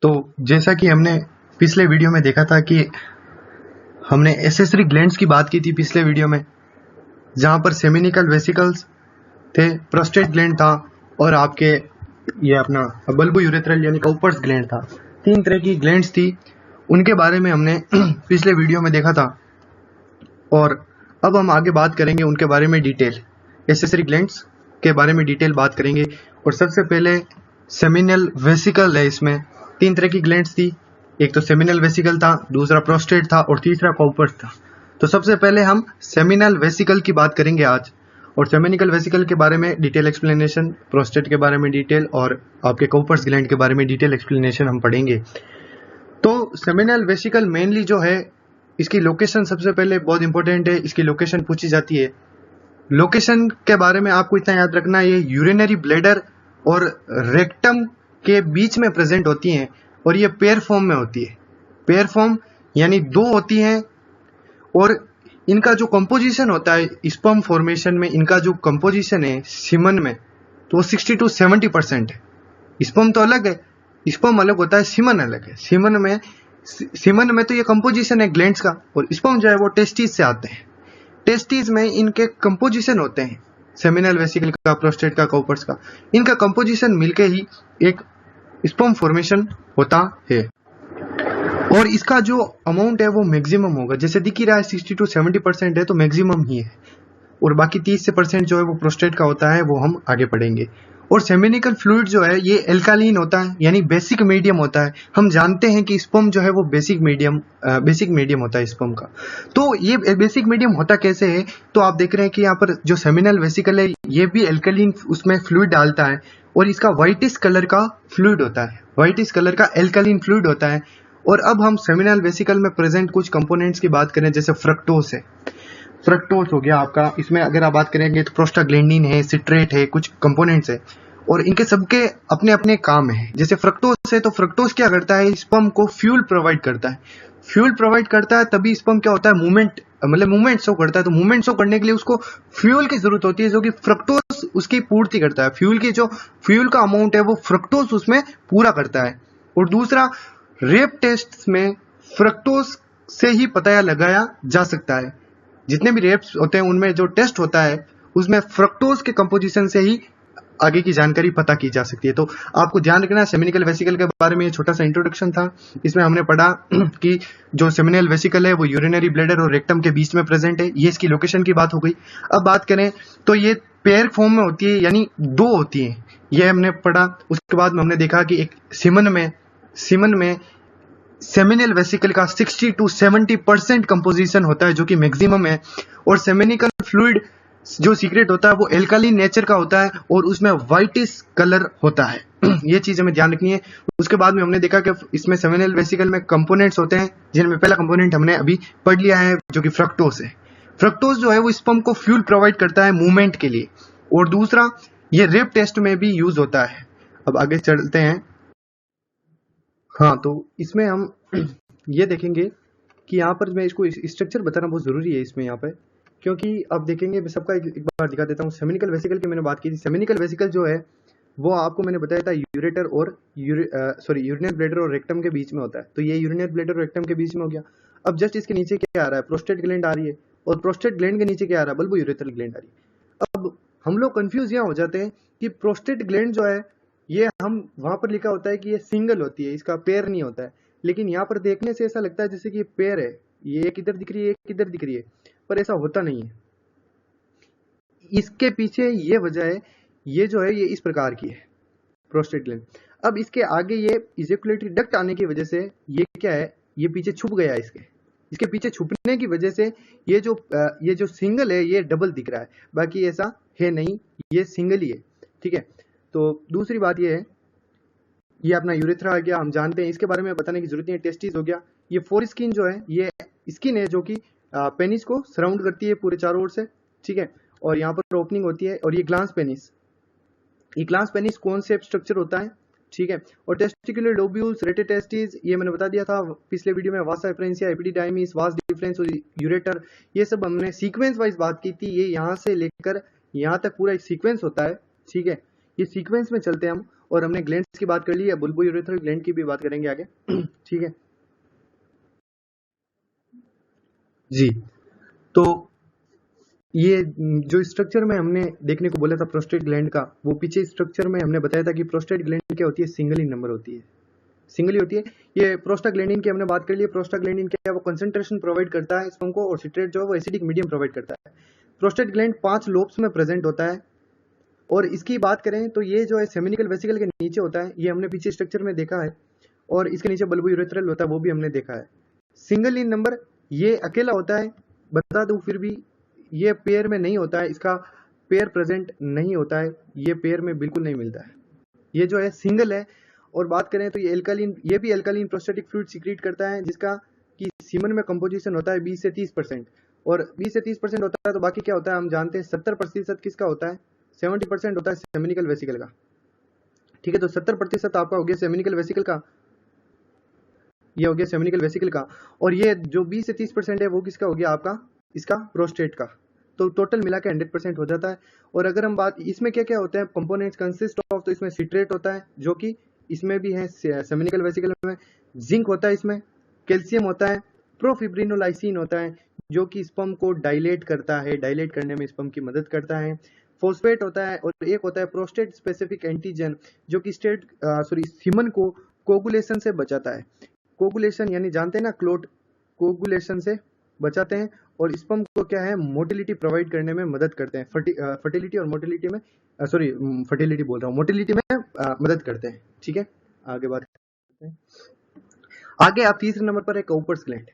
तो जैसा कि हमने पिछले वीडियो में देखा था कि हमने एसेसरी ग्लैंड्स की बात की थी पिछले वीडियो में, जहां पर सेमिनिकल वेसिकल्स थे, प्रोस्टेट ग्लैंड था और आपके ये अपना बल्बो यूरेथ्रल यानी काउपर्स ग्लैंड था। 3 तरह की ग्लैंड्स थी, उनके बारे में हमने पिछले वीडियो में देखा था और अब हम आगे बात करेंगे उनके बारे में डिटेल, एसेसरी ग्लैंड्स के बारे में डिटेल बात करेंगे। और सबसे पहले सेमिनल वेसिकल है। इसमें 3 तरह की ग्लैंड्स थी, एक तो सेमिनल वेसिकल था, दूसरा प्रोस्टेट था और तीसरा काउपर्स था। तो सबसे पहले हम सेमिनल वेसिकल की बात करेंगे आज, और सेमिनिकल वेसिकल के बारे में डिटेल एक्सप्लेनेशन, प्रोस्टेट के बारे में डिटेल और आपके काउपर्स ग्लैंड के बारे में डिटेल एक्सप्लेनेशन हम पढ़ेंगे। तो सेमिनल वेसिकल मेनली जो है, इसकी लोकेशन सबसे पहले बहुत इंपॉर्टेंट है, इसकी लोकेशन पूछी जाती है। लोकेशन के बारे में आपको इतना याद रखना है, ये यूरिनरी ब्लैडर और रेक्टम के बीच में प्रेजेंट होती हैं और ये पेयर फॉर्म में होती है। पेयर फॉर्म यानी 2 होती हैं और इनका जो कंपोजिशन होता है स्पर्म फॉर्मेशन में, इनका जो कंपोजिशन है सीमन में, तो वो 60 to 70% है। स्पर्म तो अलग है, स्पर्म अलग होता है, सीमन अलग है। सीमन में तो ये कंपोजिशन है ग्लैंड्स का, और स्पर्म जो है वो टेस्टिस से आते हैं। टेस्टिस में इनके कंपोजिशन होते हैं, सेमिनल वेसिकल का, प्रोस्टेट का, काउपर्स का, इनका कंपोजिशन मिलके ही एक स्पर्म फॉर्मेशन होता है। और इसका जो अमाउंट है वो मैक्सिमम होगा, जैसे दिख ही रहा है 60 to 70% है, तो मैक्सिमम ही है। और बाकी 30% जो है वो प्रोस्टेट का होता है, वो हम आगे पढ़ेंगे। और सेमिनिकल फ्लूइड जो है ये एल्कालीन होता है, यानी बेसिक मीडियम होता है। हम जानते हैं कि स्पर्म जो है वो बेसिक मीडियम होता है स्पर्म का। तो ये बेसिक मीडियम होता कैसे है, तो आप देख रहे हैं कि यहाँ पर जो सेमिनल वेसिकल है ये भी एल्कालीन उसमें फ्लूइड डालता है, और इसका व्हाइटिश कलर का फ्लूइड होता है, व्हाइटिश कलर का एल्कालीन फ्लूइड होता है। और अब हम सेमिनल वेसिकल में प्रेजेंट कुछ कंपोनेंट्स की बात करें, जैसे फ्रक्टोज है, फ्रक्टोज हो गया आपका, इसमें अगर आप बात करेंगे तो प्रोस्टाग्लैंडिन है, सिट्रेट है, कुछ कंपोनेंट्स है, और इनके सबके अपने अपने काम है। जैसे फ्रक्टोज है, तो फ्रक्टोज क्या करता है, स्पर्म को फ्यूल प्रोवाइड करता है। फ्यूल प्रोवाइड करता है तभी स्पर्म क्या होता है, मूवमेंट शो करता है। तो मूवमेंट शो करने के लिए उसको फ्यूल की जरूरत होती है, जो कि फ्रक्टोज उसकी पूर्ति करता है। फ्यूल का अमाउंट है वो फ्रक्टोज उसमें पूरा करता है। और दूसरा, रेप टेस्ट में फ्रक्टोज से ही पता लगाया जा सकता है। जितने भी रेप्स होते हैं उनमें जो टेस्ट होता है उसमें फ्रक्टोज के कंपोजिशन से ही आगे की जानकारी पता की जा सकती है। तो आपको ध्यान रखना, सेमिनिकल वेसिकल के बारे में ये छोटा सा इंट्रोडक्शन था। इसमें हमने पढ़ा कि जो सेमिनल वेसिकल है वो यूरिनरी ब्लैडर और रेक्टम के बीच में प्रेजेंट है, ये इसकी लोकेशन की बात हो गई। अब बात करें तो ये पेयर फॉर्म में होती है, यानी 2 होती है, ये हमने पढ़ा। उसके बाद में हमने देखा कि एक सीमन में सेमिनल वेसिकल का 60 to 70% कंपोजिशन होता है, जो कि मैक्सिमम है। और सेमिनिकल फ्लूइड जो सीक्रेट होता है वो एल्कालीन नेचर का होता है और उसमें व्हाइटिश कलर होता है। ये चीज हमें ध्यान रखनी है। उसके बाद में हमने देखा कि इसमें सेमिनल वेसिकल में कंपोनेंट्स होते हैं, जिनमें पहला कंपोनेंट हमने अभी पढ़ लिया है, जो कि फ्रक्टोज है। फ्रक्टोज जो है वो स्पर्म को फ्यूल प्रोवाइड करता है मूवमेंट के लिए। और दूसरा, ये रेप टेस्ट में भी यूज होता है। अब आगे चलते हैं। हाँ, तो इसमें हम ये देखेंगे कि यहाँ पर मैं इसको स्ट्रक्चर बताना बहुत जरूरी है इसमें यहाँ पे, क्योंकि अब देखेंगे, मैं सबका एक बार दिखा देता हूँ। सेमिनिकल वेसिकल की मैंने बात की थी। सेमिनिकल वेसिकल जो है वो आपको मैंने बताया था यूरेटर और यूरिनरी ब्लैडर और रेक्टम के बीच में होता है। तो ये यूरिनरी ब्लैडर और रेक्टम के बीच में हो गया। अब जस्ट इसके नीचे क्या आ रहा है, प्रोस्टेट ग्लैंड आ रही है, और प्रोस्टेट ग्लैंड के नीचे क्या आ रहा है, बल्बो यूरेथ्रल ग्लैंड आ रही है। अब हम लोग कंफ्यूज यहाँ हो जाते हैं कि प्रोस्टेट ग्लैंड जो है ये हम वहां पर लिखा होता है कि ये सिंगल होती है, इसका पेयर नहीं होता है। लेकिन यहाँ पर देखने से ऐसा लगता है जैसे कि ये पेयर है, ये एक इधर दिख रही है, एक इधर दिख रही है, पर ऐसा होता नहीं है। इसके पीछे ये वजह है, ये जो है ये इस प्रकार की है प्रोस्टेट ग्लैंड। अब इसके आगे ये इजैकुलेटरी डक्ट आने की वजह से ये क्या है, ये पीछे छुप गया है। इसके पीछे छुपने की वजह से ये जो सिंगल है ये डबल दिख रहा है, बाकी ऐसा है नहीं, ये सिंगल ही है। ठीक है। तो दूसरी बात ये है, ये अपना यूरेथ्रा आ गया, हम जानते हैं, इसके बारे में बताने की जरूरत नहीं है। टेस्टिस हो गया। ये फोर स्किन जो है ये स्किन है जो कि पेनिस को सराउंड करती है पूरे चारों ओर से। ठीक है। और यहाँ पर ओपनिंग होती है। और ये ग्लांस पेनिस कौन से स्ट्रक्चर होता है। ठीक है। और टेस्टिकुलर लोब्यूल्स, रेटेटेस्टिस, ये मैंने बता दिया था पिछले वीडियो में। वासा एफरेंसिया, एपिडिडाइमिस, वास डिफरेंस और यूरेटर, ये सब हमने सीक्वेंस वाइज बात की थी। ये यहाँ से लेकर यहाँ तक पूरा एक सीक्वेंस होता है। ठीक है। ये सीक्वेंस में चलते हैं हम। और हमने ग्लैंड्स की बात कर ली है, बुल्बोयूरेथ्रल ग्लैंड की भी बात करेंगे आगे। ठीक है जी। तो ये जो स्ट्रक्चर में हमने देखने को बोला था प्रोस्टेट ग्लैंड का, वो पीछे स्ट्रक्चर में हमने बताया था कि प्रोस्टेट ग्लैंड क्या होती है, सिंगल इन नंबर होती है, सिंगल ही होती है। ये प्रोस्टाग्लैंडिन की हमने बात कर ली है। प्रोस्टाग्लैंडिन क्या है, वो कंसंट्रेशन प्रोवाइड करता है स्पर्म को, और सिट्रेट जो है वो एसिडिक मीडियम प्रोवाइड करता है। प्रोस्टेट ग्लैंड 5 लोब्स में प्रेजेंट होता है, और इसकी बात करें तो ये जो है सेमिनिकल वेसिकल के नीचे होता है, ये हमने पीछे स्ट्रक्चर में देखा है, और इसके नीचे बल्बोयूरेथ्रल होता है, वो भी हमने देखा है। सिंगल इन नंबर ये अकेला होता है, बता दूं फिर भी ये पेयर में नहीं होता है, इसका पेयर प्रेजेंट नहीं होता है, ये पेयर में बिल्कुल नहीं मिलता है, ये जो है सिंगल है। और बात करें तो ये एल्कालीन, ये भी एल्कालीन प्रोस्टेटिक फ्लूइड सीक्रेट करता है, जिसका कि सीमन में कंपोजिशन होता है 20 से 30%, और 20 से 30% होता है तो बाकी क्या होता है हम जानते हैं। 70% किसका होता है, 70% होता है सेमिनिकल वेसिकल का। ठीक है, तो 70% आपका हो गया सेमिनिकल वेसिकल का, ये हो गया सेमिनिकल वेसिकल का, और ये जो 20 से 30% है वो किसका हो गया आपका, इसका प्रोस्टेट का। तो टोटल मिला के 100% हो जाता है। और अगर हम बात इसमें क्या क्या होता है कंपोनेंट्स कंसिस्ट ऑफ, तो इसमें सिट्रेट होता है जो कि इसमें भी है सेमिनिकल वेसिकल में, जिंक होता है इसमें, कैल्शियम होता है, प्रोफिब्रिनोलाइसिन होता है जो कि स्पर्म को डायलेट करता है, डायलेट करने में स्पर्म की मदद करता है, फॉस्फेट होता है, और एक होता है प्रोस्टेट स्पेसिफिक एंटीजन जो कि सीमन को कोगुलेशन से बचाता है। कोगुलेशन यानी जानते हैं ना, क्लोट, कोगुलेशन से बचाते हैं, और स्पर्म को क्या है मोटिलिटी प्रोवाइड करने में मदद करते हैं, फर्टिलिटी और मोटिलिटी में, सॉरी फर्टिलिटी बोल रहा हूँ, मोटिलिटी में मदद करते हैं। ठीक है, आगे बात करते हैं। आगे आप तीसरे नंबर पर है काउपर्स ग्लैंड।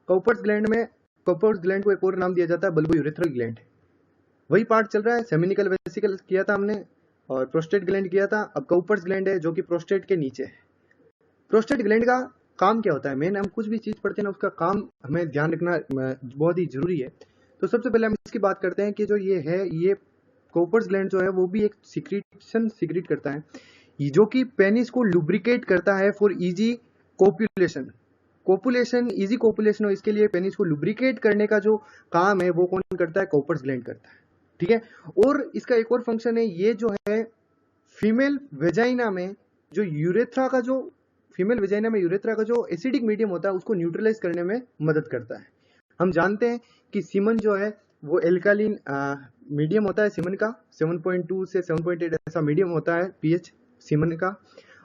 काउपर्स ग्लैंड में, काउपर्स ग्लैंड को एक और नाम दिया जाता है बल्बोयूरेथ्रल ग्लैंड। वही पार्ट चल रहा है, सेमिनिकल वेसिकल किया था हमने और प्रोस्टेट ग्लैंड किया था, अब काउपर्स ग्लैंड है जो कि प्रोस्टेट के नीचे है। प्रोस्टेट ग्लैंड का काम क्या होता है, मेन हम कुछ भी चीज पढ़ते हैं ना उसका काम हमें ध्यान रखना बहुत ही जरूरी है। तो सबसे पहले हम इसकी बात करते हैं कि जो ये है, ये काउपर्स ग्लैंड जो है वो भी एक सीक्रेट करता है, जो कि पेनिस को लुब्रिकेट करता है for easy copulation, easy copulation हो इसके लिए पेनिस को लुब्रिकेट करने का जो काम है वो कौन करता है, काउपर्स ग्लैंड करता है। ठीक है, और इसका एक और फंक्शन है, ये जो है फीमेल वेजाइना में जो यूरेथ्रा का जो फीमेल वेजाइना में यूरेथ्रा का जो एसिडिक मीडियम होता है उसको न्यूट्रलाइज करने में मदद करता है। हम जानते हैं कि सीमन जो है वो एल्कालीन मीडियम होता है, सीमन का 7.2 से 7.8 ऐसा मीडियम होता है पीएच सीमन का,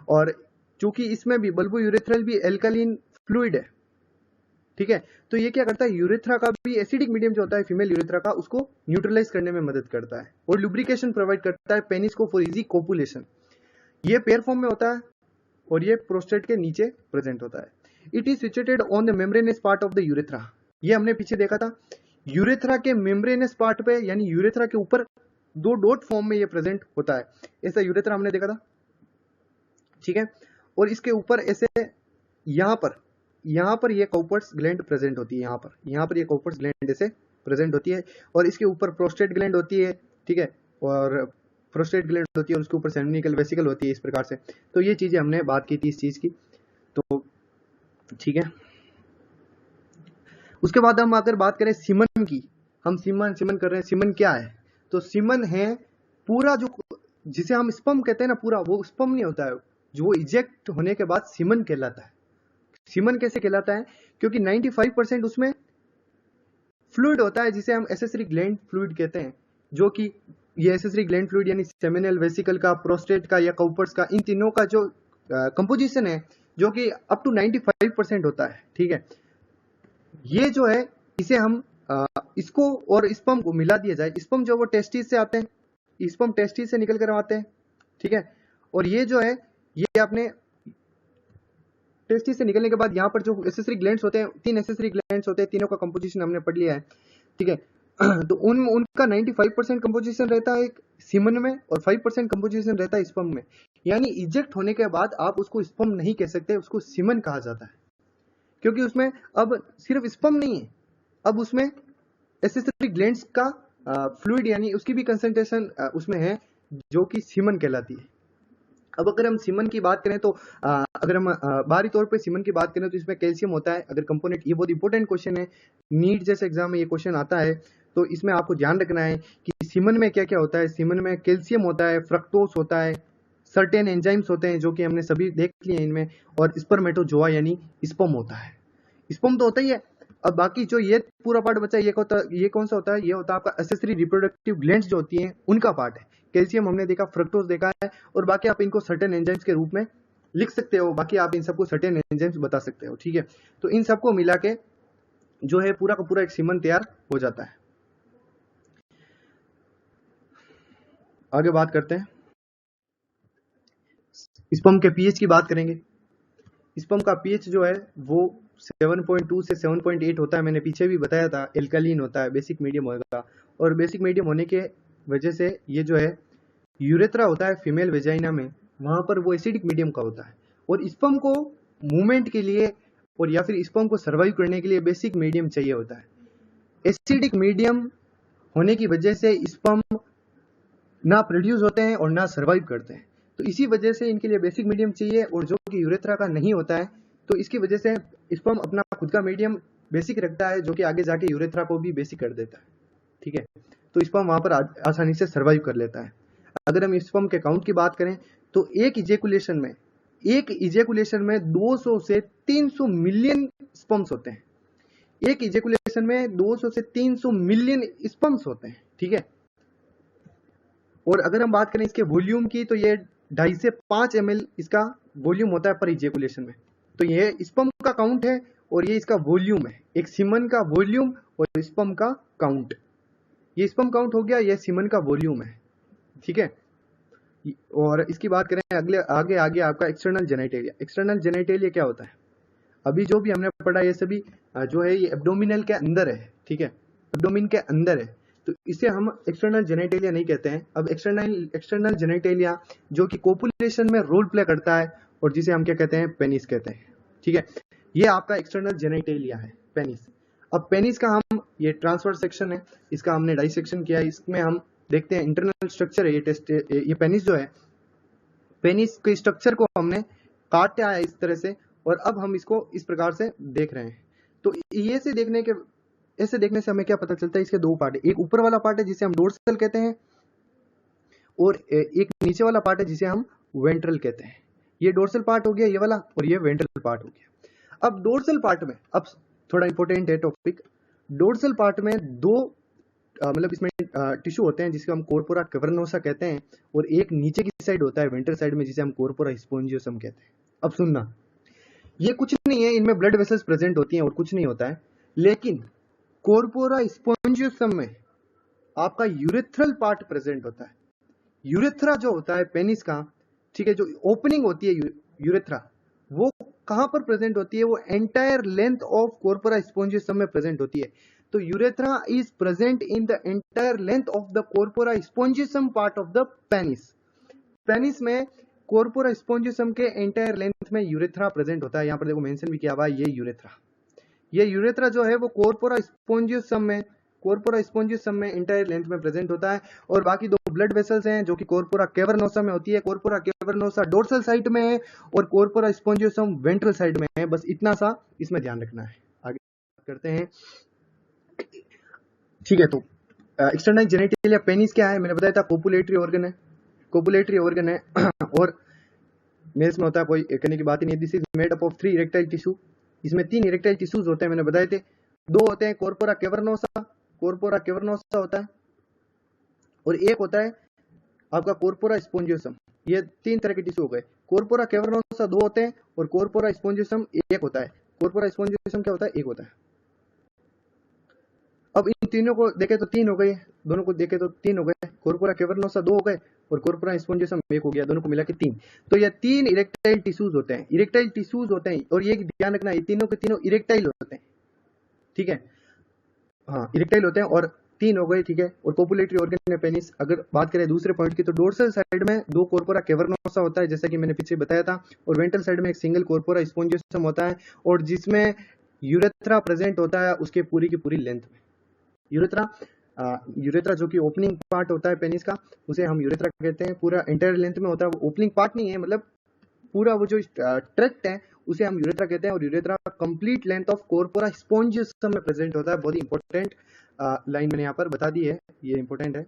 और चूंकि इसमें भी बल्बोयूरेथ्रल भी एल्कालीन फ्लूइड है। ठीक है, तो ये क्या करता है, यूरेथ्रा का भी एसिडिक मीडियम जो होता है फीमेल यूरेथ्रा का उसको न्यूट्रलाइज करने में मदद करता है, और लुब्रिकेशन प्रोवाइड करता है पेनिस को फॉर इजी कोपुलेशन। ये पेयर फॉर्म में होता है, और ये प्रोस्टेट के नीचे प्रेजेंट होता है। It is situated on the membranes part of the urethra. ये हमने पीछे देखा था, यूरेथ्रा के मेम्ब्रेनस पार्ट पे यानी यूरेथ्रा के ऊपर 2 डॉट फॉर्म में ये प्रेजेंट होता है, ऐसा यूरेथ्रा हमने देखा था। ठीक है, और इसके ऊपर ऐसे यहाँ पर ये काउपर्स ग्लैंड प्रेजेंट होती है, यहाँ पर ये काउपर्स ग्लैंड ऐसे प्रेजेंट होती है, और इसके ऊपर प्रोस्टेट ग्लैंड होती है। ठीक है, और प्रोस्टेट ग्लैंड होती है और उसके ऊपर सेमिनिकल वेसिकल होती है, इस प्रकार से। तो ये चीजें हमने बात की थी इस चीज की। तो ठीक है, उसके बाद हम अगर बात करें सीमन की, हम सीमन कर रहे हैं, सीमन क्या है, तो सीमन है पूरा जो जिसे हम स्पर्म कहते हैं ना, पूरा वो स्पर्म नहीं होता है, जो वो इजेक्ट होने के बाद सीमन कहलाता है। सीमन कैसे कहलाता है, क्योंकि 95% उसमें फ्लूइड होता है जिसे हम एसेसरी ग्लैंड फ्लूइड कहते हैं, जो कि ये एसेसरी ग्लैंड फ्लूइड यानी सेमिनल वेसिकल का, प्रोस्टेट का या काउपर्स का, इन तीनों का जो कंपोजिशन है जो कि अप टू 95% होता है। ठीक है, ये जो है इसे हम इसको और स्पर्म को मिला दिया जाए, स्पर्म जो वो टेस्टिस से आते हैं, स्पर्म टेस्टिस से निकल कर आते हैं। ठीक है, और ये जो है ये अपने टेस्टिस से निकलने के बाद यहाँ पर जो एसेसरी ग्लैंड्स होते हैं, 3 एसेसरी ग्लैंड्स होते हैं, तीनों का कंपोजिशन हमने पढ़ लिया है। ठीक है, तो उनका 95% कंपोजिशन रहता है सीमन में और 5% कंपोजिशन रहता है स्पर्म में। यानी इजेक्ट होने के बाद आप उसको स्पर्म नहीं कह सकते, उसको सीमन कहा जाता है, क्योंकि उसमें अब सिर्फ स्पर्म नहीं है, अब उसमें एसेसरी ग्लैंड्स का फ्लूइड यानी उसकी भी कंसंट्रेशन उसमें है जो कि सीमन कहलाती है। अब अगर हम सीमन की बात करें तो अगर हम बाहरी तौर पे सीमन की बात करें तो इसमें कैल्शियम होता है अगर कंपोनेंट। ये बहुत इंपॉर्टेंट क्वेश्चन है, नीट जैसे एग्जाम में ये क्वेश्चन आता है, तो इसमें आपको ध्यान रखना है कि सीमन में क्या क्या होता है। सीमन में कैल्शियम होता है, फ्रक्टोज होता है, सर्टेन एंजाइम्स होते हैं जो कि हमने सभी देख लिए इनमें, और स्पर्मेटोजोआ यानी स्पर्म होता है। स्पर्म तो होता ही है। अब बाकी जो ये पूरा पार्ट बचा ये कौन सा होता है? ये होता है आपका एक्सेसरी रिप्रोडक्टिव ग्लैंड्स जो होती हैं उनका पार्ट है। कैल्शियम हमने देखा, फ्रक्टोज देखा है, और बाकी आप इनको सर्टेन एंजाइम्स के रूप में लिख सकते हो। बाकी आप इन सबको सर्टेन एंजाइम्स बता सकते हो, ठीक है। तो इन सबको मिला के जो है पूरा का पूरा एक सीमन तैयार हो जाता है। आगे बात करते हैं, स्पर्म के पीएच की बात करेंगे। स्पर्म का पीएच जो है वो 7.2 से 7.8 होता है। मैंने पीछे भी बताया था, एल्कालीन होता है, बेसिक मीडियम होगा। और बेसिक मीडियम होने के वजह से ये जो है यूरेथ्रा होता है फीमेल वेजाइना में, वहां पर वो एसिडिक मीडियम का होता है। और स्पर्म को मूवमेंट के लिए और या फिर स्पर्म को सर्वाइव करने के लिए बेसिक मीडियम चाहिए होता है। एसिडिक मीडियम होने की वजह से स्पर्म ना प्रोड्यूस होते हैं और ना सर्वाइव करते हैं। तो इसी वजह से इनके लिए बेसिक मीडियम चाहिए, और जो कि यूरेथ्रा का नहीं होता है। तो इसकी वजह से स्पर्म अपना खुद का मीडियम बेसिक रखता है, जो कि आगे जाके यूरेथ्रा को भी बेसिक कर देता है, ठीक है। तो स्पर्म वहां पर आसानी से सर्वाइव कर लेता है। अगर हम स्पर्म के काउंट की बात करें तो एक इजेकुलेशन में 200 से 300 मिलियन स्पर्म्स होते हैं। एक इजेकुलेशन में 200 से 300 मिलियन स्पर्म्स होते हैं, ठीक है। और अगर हम बात करें इसके वॉल्यूम की तो ये 2.5 से 5 ml इसका वॉल्यूम होता है पर इजेकुलेशन में। तो ये स्पर्म का काउंट है और ये इसका वॉल्यूम है, एक सीमन का वॉल्यूम और स्पर्म का काउंट। ये स्पर्म काउंट हो गया, ये सीमन का वॉल्यूम है, ठीक है। और इसकी बात करें आगे आपका एक्सटर्नल जेनिटेलिया। एक्सटर्नल जेनिटेलिया क्या होता है? अभी जो भी हमने पढ़ा ये सभी जो है ये एब्डोमिनल के अंदर है, ठीक है, एब्डोमिन के अंदर है। तो इसे हम एक्सटर्नल जेनिटेलिया नहीं कहते हैं। अब एक्सटर्नल जेनिटेलिया जो कि कोपुलेशन में रोल प्ले करता है और जिसे हम क्या कहते हैं? पेनिस कहते हैं, ठीक है। ये आपका एक्सटर्नल जेनिटेलिया है, पेनिस। अब पेनिस का हम ये ट्रांसफर सेक्शन है, इसका हमने डाइसेक्शन किया है। इसमें हम देखते हैं इंटरनल स्ट्रक्चर है ये पेनिस जो है, पेनिस के स्ट्रक्चर को हमने काटा है इस तरह से, और अब हम इसको इस प्रकार से देख रहे हैं। तो ऐसे देखने से हमें क्या पता चलता है? इसके दो पार्ट है, एक ऊपर वाला पार्ट है जिसे हम डोर्सल कहते हैं, और एक नीचे वाला पार्ट है जिसे हम वेंट्रल कहते हैं। ये डोर्सल पार्ट हो गया ये वाला, और ये वेंट्रल पार्ट हो गया। अब डोर्सल पार्ट में, अब थोड़ा इंपॉर्टेंट है टॉपिक, डोर्सल पार्ट में दो मतलब इसमें टिश्यू होते हैं जिसको हम कॉर्पोरा कैवर्नोसा कहते हैं, और एक नीचे की साइड होता है वेंट्रल साइड में जिसे हम कॉर्पोरा स्पोंजियोसम कहते हैं। अब सुनना, ये कुछ नहीं है, इनमें ब्लड वेसल्स प्रेजेंट होती हैं और कुछ नहीं होता है। लेकिन कॉर्पोरा स्पोंजियोसम में आपका यूरेथ्रल पार्ट प्रेजेंट होता है। यूरेथ्रा जो होता है पेनिस का, ठीक है, जो ओपनिंग होती है यूरेथ्रा, वो कहां पर प्रेजेंट होती है? वो entire length of corpora spongiosum में प्रेजेंट होती है। तो urethra is present in the entire length of the corpora spongiosum part of the penis. Penis में कॉर्पोरा स्पोंजियोसम के एंटायर लेंथ में यूरेथ्रा प्रेजेंट होता है। यहां पर देखो मेंशन भी किया हुआ है, ये यूरेथ्रा जो है वो कॉर्पोरा स्पोंजियोसम में एंटायर लेंथ में प्रेजेंट होता है। और बाकी दो ब्लड वेसल्स हैं जो कि कॉर्पोरा कैवर्नोसा में होती है। कॉर्पोरा कैवर्नोसा डोर्सल साइड में है और कॉर्पोरा स्पोंजियोसम वेंट्रल साइड में है। बस इतना सा इसमें ध्यान रखना है। आगे करते हैं, ठीक है। तो एक्सटर्नल जेनिटेलिया पेनिस क्या है? मैंने बताया था कोपुलेटरी ऑर्गन है और मेल्स में होता है, कोई कहने की बात ही नहीं। This is made up of 3 erectile tissue. इसमें 3 इरेक्टाइल टिश्यूज होते हैं, मैंने बताए थे। 2 होते हैं कॉर्पोरा कैवर्नोसा होता है, और एक होता है आपका कॉर्पोरा स्पोंजियोसम। ये 3 तरह के टिश्यू हो गए। कॉर्पोरा कैवर्नोसा 2 होते हैं और कॉर्पोरा स्पोंजियोसम 1 होता है। कॉर्पोरा स्पोंजियोसम क्या होता है? 1 होता है। अब इन तीनों को देखें तो 3 हो गए, दोनों को देखें तो 3 हो गए। कॉर्पोरा कैवर्नोसा 2 हो गए और कॉर्पोरा स्पोंजियोसम 1 हो गया, दोनों को मिला के 3। तो ये 3 इरेक्टाइल टिश्यूज होते हैं। और ये ध्यान रखना, ये तीनों के तीनों इरेक्टाइल होते हैं, ठीक है। हाँ, इरेक्टाइल होते हैं और 3 हो गए, ठीक है। और कोपुलेटरी ऑर्गन है पेनिस। अगर बात करें दूसरे पॉइंट की तो डोर्सल साइड में 2 कॉर्पोरा कैवर्नोसा होता है, जैसा कि मैंने पीछे बताया था। और वेंट्रल साइड में एक सिंगल कॉर्पोरा स्पोंजियोसम होता है, और जिसमें यूरेथ्रा प्रेजेंट होता है उसके पूरी की पूरी लेंथ में। यूरेथ्रा जो कि ओपनिंग पार्ट होता है पेनिस का, उसे हम यूरेथ्रा कहते हैं। पूरा एंटायर लेंथ में होता है, वो ओपनिंग पार्ट नहीं है, मतलब पूरा वो जो ट्रैक्ट है उसे हम यूरेथ्रा कहते हैं। और urethra complete length of corpora spongiosum में प्रेजेंट होता है। बहुत ही इंपॉर्टेंट लाइन मैंने यहाँ पर बता दी है, ये इंपॉर्टेंट है,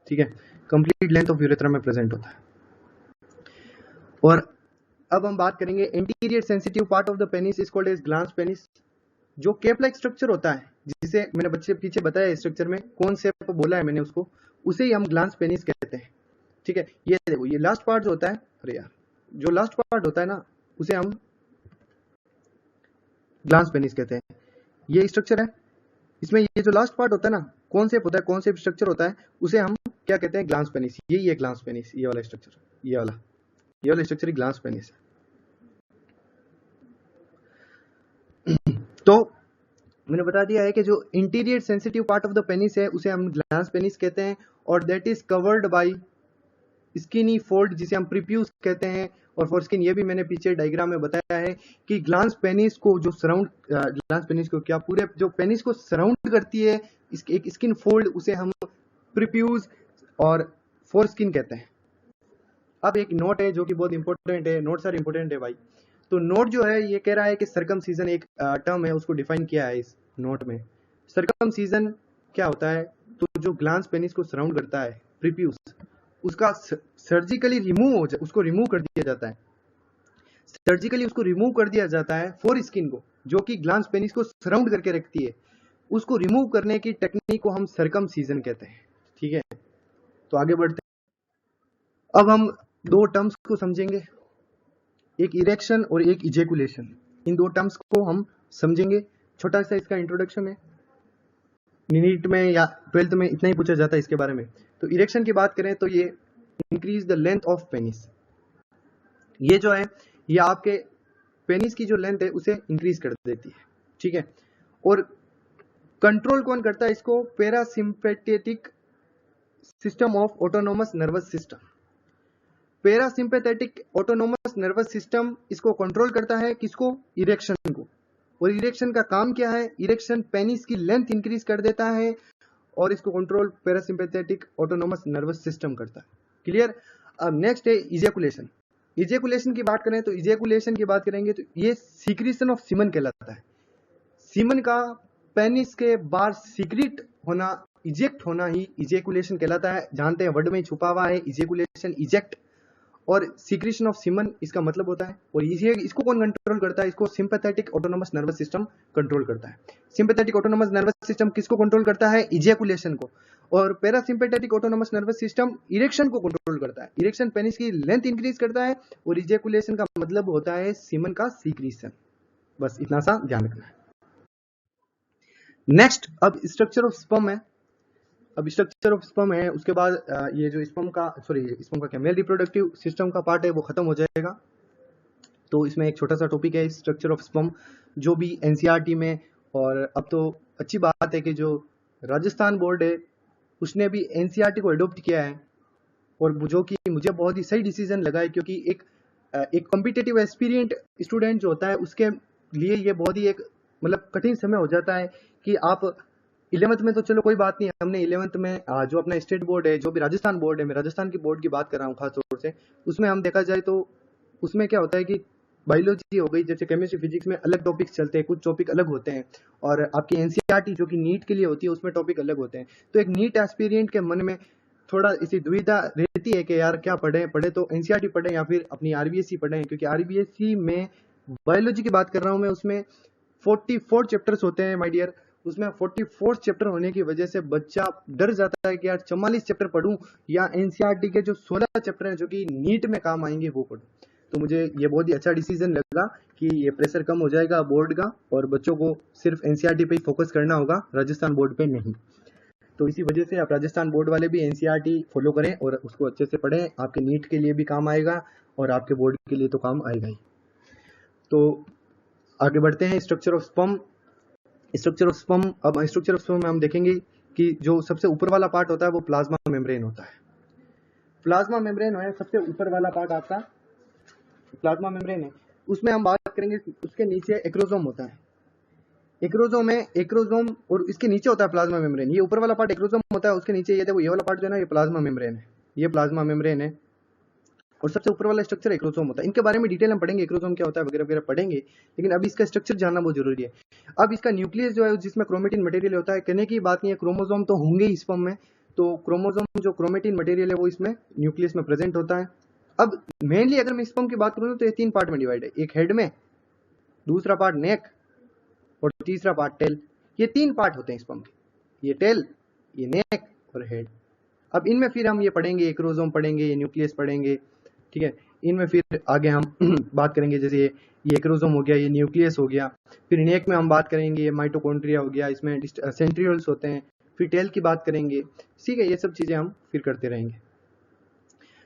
ठीक है। कंप्लीट लेंथ ऑफ यूरेथ्रा में प्रेजेंट होता है। और अब हम बात करेंगे interior sensitive part of the penis is called as glans penis. जो केप लाइक स्ट्रक्चर होता है, जिसे मैंने बच्चे पीछे बताया स्ट्रक्चर में कौन से बोला है मैंने उसको, उसे ही हम ग्लांस पेनिस कहते हैं। ठीक है, ये देखो ये लास्ट पार्ट जो होता है, अरे यार जो लास्ट पार्ट होता है ना उसे हम ग्लांस पेनिस कहते हैं। ये स्ट्रक्चर है, इसमें ये जो लास्ट पार्ट होता है ना, कॉन्सेप्ट होता है, कॉन्सेप्ट स्ट्रक्चर होता है, उसे हम क्या कहते हैं, ग्लांस पेनिस। यही है ग्लांस पेनिस, ये वाला स्ट्रक्चर, ये वाला स्ट्रक्चर ही ग्लांस पेनिस है। तो मैंने बता दिया है कि जो interior sensitive part of the penis है उसे हम ग्लांस पेनिस कहते हैं, और that is covered by skinny fold जिसे हम प्रीप्यूस कहते हैं। और फॉर स्किन ये भी मैंने पीछे डायग्राम में बताया है कि ग्लांस पेनिस को जो सराउंड, ग्लांस पेनिस को क्या पूरे जो पेनिस को सराउंड करती है इसके एक स्किन फोल्ड, उसे हम प्रीप्यूस और फोर स्किन कहते हैं। अब एक नोट है जो कि बहुत इंपॉर्टेंट है, नोट्स आर इंपॉर्टेंट है भाई। तो नोट जो है ये कह रहा है कि सर्कमसीजन एक टर्म है, उसको डिफाइन किया है इस नोट में। सर्कमसीजन क्या होता है, तो जो ग्लांस पेनिस को सराउंड करता है प्रीप्यूस, उसका सर्जिकली उसको रिमूव कर दिया जाता है, सर्जिकली उसको रिमूव कर दिया जाता है फोर स्किन को, जो कि ग्लांस पेनिस को सराउंड करके रखती है। उसको रिमूव करने की टेक्निक को हम सर्कमसीजन कहते हैं। ठीक है, तो आगे बढ़ते हैं। अब हम दो टर्म्स को समझेंगे, एक इरेक्शन और एक इजेकुलेशन। इन दो टर्म्स को हम समझेंगे। छोटा सा इसका इंट्रोडक्शन है, नीट में या 12th में इतना ही पूछा जाता है इसके बारे में। तो इरेक्शन की बात करें तो ये increase the length of penis. ये जो है ये आपके पेनिस की जो लेंथ है उसे इंक्रीज कर देती है। ठीक है, और कंट्रोल कौन करता है इसको, parasympathetic system of autonomous nervous system. Parasympathetic autonomous nervous system इसको कंट्रोल करता है, किसको, इरेक्शन को। और इरेक्शन का काम क्या है, इरेक्शन पेनिस की लेंथ इंक्रीज कर देता है और इसको control parasympathetic autonomous nervous system करता है। क्लियर। अब नेक्स्ट है इजेकुलेशन। इजेकुलेशन की बात करें तो इजेकुलेशन की बात करेंगे तो ये सीक्रेशन ऑफ सीमन कहलाता है। सीमन का पेनिस के बाहर सीक्रेट होना, इजेक्ट होना ही इजेकुलेशन कहलाता है। जानते हैं वर्ड में छुपा हुआ है इजेकुलेशन, इजेक्ट और सीक्रेशन ऑफ सीमन इसका मतलब होता है। और इसको कौन कंट्रोल करता है, इसको sympathetic autonomous nervous system control करता है। सिंपैथेटिक ऑटोनोमस नर्वस सिस्टम किसको कंट्रोल करता है, इजेकुलेशन को। और parasympathetic autonomous nervous system erection को कंट्रोल करता है। इरेक्शन पेनिस की लेंथ इंक्रीज करता है और इजेकुलेशन का मतलब होता है सीमन का सीक्रेशन। बस इतना सा ध्यान रखना है। नेक्स्ट अब स्ट्रक्चर ऑफ स्पर्म है। अब स्ट्रक्चर ऑफ स्पर्म है, उसके बाद ये जो स्पर्म का क्या मेल रिप्रोडक्टिव सिस्टम का पार्ट है वो खत्म हो जाएगा। तो इसमें एक छोटा सा टॉपिक है स्ट्रक्चर ऑफ स्पर्म, जो भी एनसीईआरटी में, और अब तो अच्छी बात है कि जो राजस्थान बोर्ड है उसने भी एनसीईआरटी को अडॉप्ट किया है, और जो कि मुझे बहुत ही सही डिसीजन लगा है, क्योंकि एक कॉम्पिटिटिव एस्पिरेंट स्टूडेंट जो होता है उसके लिए ये बहुत ही एक मतलब कठिन समय हो जाता है कि आप 11th में तो चलो कोई बात नहीं, हमने 11th में जो अपना स्टेट बोर्ड है, जो भी राजस्थान बोर्ड है, मैं राजस्थान की बोर्ड की बात कर रहा हूँ खास तौर से, उसमें हम देखा जाए तो उसमें क्या होता है कि बायोलॉजी हो गई, जैसे केमिस्ट्री फिजिक्स में अलग टॉपिक्स चलते हैं, कुछ टॉपिक अलग होते हैं, और आपकी एनसीईआरटी जो कि नीट के लिए होती है उसमें टॉपिक अलग होते हैं। तो एक नीट एस्पिरेंट के मन में थोड़ा इसी दुविधा रहती है कि यार क्या पढ़े तो एनसीईआरटी पढ़े या फिर अपनी आरबीएससी पढ़े, क्योंकि आरबीएससी में बायोलॉजी की बात कर रहा हूँ मैं, उसमें 44 चैप्टर्स होते हैं माय डियर। उसमें 44 चैप्टर होने की वजह से बच्चा डर जाता है कि यार 44 चैप्टर पढूं या एनसीईआरटी के जो 16 चैप्टर हैं जो कि नीट में काम आएंगे वो पढूं। तो मुझे ये बहुत ही अच्छा डिसीजन लगा कि ये प्रेशर कम हो जाएगा बोर्ड का, और बच्चों को सिर्फ एनसीईआरटी पे ही फोकस करना होगा, राजस्थान बोर्ड पे नहीं। तो इसी वजह से आप राजस्थान बोर्ड वाले भी एनसीईआरटी फॉलो करें और उसको अच्छे से पढ़ें, आपके नीट के लिए भी काम आएगा और आपके बोर्ड के लिए तो काम आएगा ही। तो आगे बढ़ते हैं structure of sperm. Structure of sperm, अब स्ट्रक्चर ऑफ स्पर्म में हम देखेंगे कि जो सबसे ऊपर वाला पार्ट होता है वो प्लाज्मा मेम्ब्रेन होता है। प्लाज्मा मेम्ब्रेन है सबसे ऊपर वाला पार्ट आपका, प्लाज्मा मेम्ब्रेन है। उसमें हम बात करेंगे, उसके नीचे एक्रोसोम होता है। एक्रोसोम है, एक्रोसोम और इसके नीचे होता है प्लाज्मा मेम्ब्रेन। ये ऊपर वाला पार्ट एक्रोसोम होता है, उसके नीचे ये देखो ये वाला पार्ट जो है ना, ये प्लाज्मा मेम्ब्रेन है, ये प्लाज्मा मेम्ब्रेन है, और सबसे ऊपर वाला स्ट्रक्चर एक्रोसोम होता है। इनके बारे में डिटेल हम पढ़ेंगे, एक्रोसोम क्या होता है वगैरह वगैरह पढ़ेंगे, लेकिन अभी इसका स्ट्रक्चर जानना बहुत जरूरी है। अब इसका न्यूक्लियस जो है जिसमें क्रोमेटिन मटेरियल होता है, कहने की बात नहीं है, क्रोमोसोम तो होंगे ही स्पर्म में, तो क्रोमोसोम जो क्रोमेटिन मटेरियल है वो इसमें न्यूक्लियस में प्रेजेंट होता है। अब मेनली अगर मैं स्पर्म की बात करूँ तो ये 3 पार्ट में डिवाइड है, एक हेड में, दूसरा पार्ट नेक और तीसरा पार्ट टेल। ये 3 पार्ट होते हैं स्पर्म के, ये टेल, ये नेक और हेड। अब इनमें फिर हम ये पढ़ेंगे, ये क्रोमोसोम पढ़ेंगे, ये न्यूक्लियस पढ़ेंगे, ठीक है। इनमें फिर आगे हम बात करेंगे, जैसे ये क्रोमोसोम हो गया, ये न्यूक्लियस हो गया। फिर नेक में हम बात करेंगे, ये माइटोकॉन्ड्रिया हो गया, इसमें सेंट्रियोल्स होते हैं। फिर टेल की बात करेंगे, ठीक है। ये सब चीजें हम फिर करते रहेंगे।